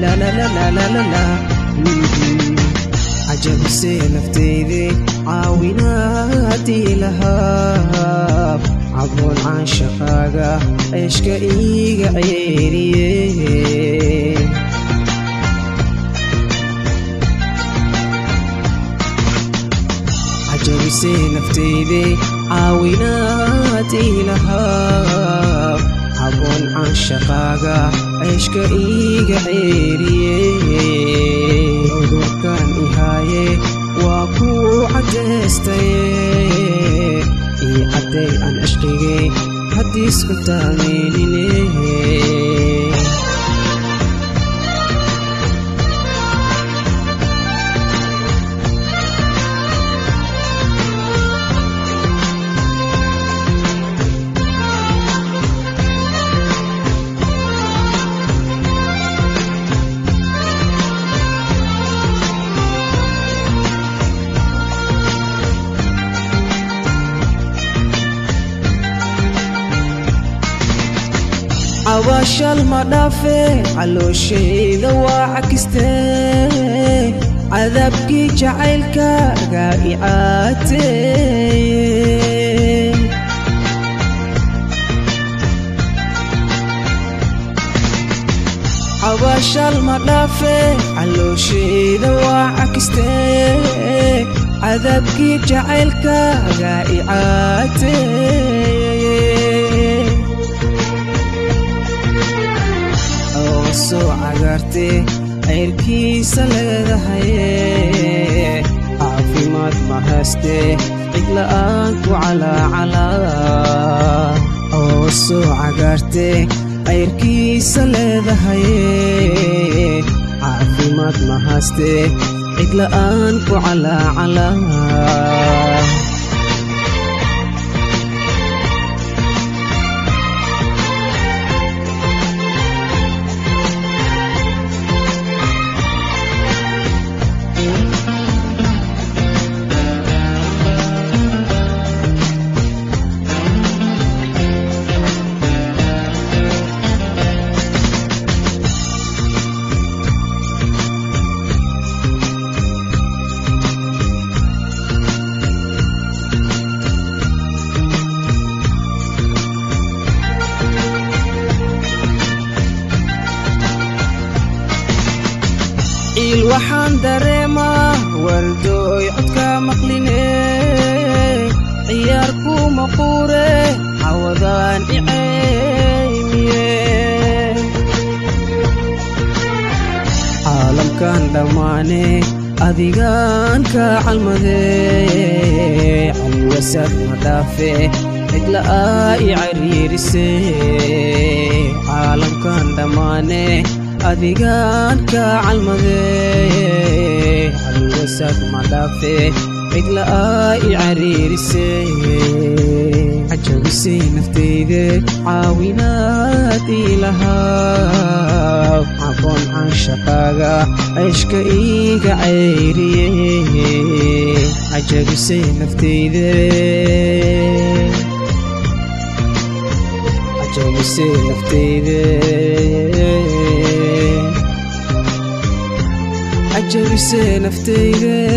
لا لا لا لا لا لا لا عجب نفتيدي عاوناتي لها عبون عن شقاقة عشق إيقا عيريه عجب نفتيدي عاوناتي لها عبون عن شقاقة عشق إيقا عيريه كان إهاية وكو عدستي عدي أن أشقي حديث كنت أميني عواش المدافع على شيء ذو عكستي عذابك جعلك غائعاتي عواش المدافع على شيء ذو عكستي عذابك جعلك غائعاتي soo cagaartay ceyrkiisa leedahay caafimaad ma haystee cid la'aan ku calaacalaa oo soo cagaartay ceyrkiisa leedahay caafimaad ma haystee cid la'aan ku calaacalaa waxaan dareemaa wardooy codka maqline ciyaarku maquure cawadaan iceymiye caalamkan dhammaane adigaan ka calmadee calwasad ma dhaafe cidla'aa i cariirise caalamkan dhammaane adigaan ka calmadee calwasad ma dhaafe cid la'aa i cariirisee cajabisay naftayde caawinaadii lahaa caboon can shaqaaga cishka iiga cayriye cajabisay naftayde cajabisay naftayde عجبي نفتيدي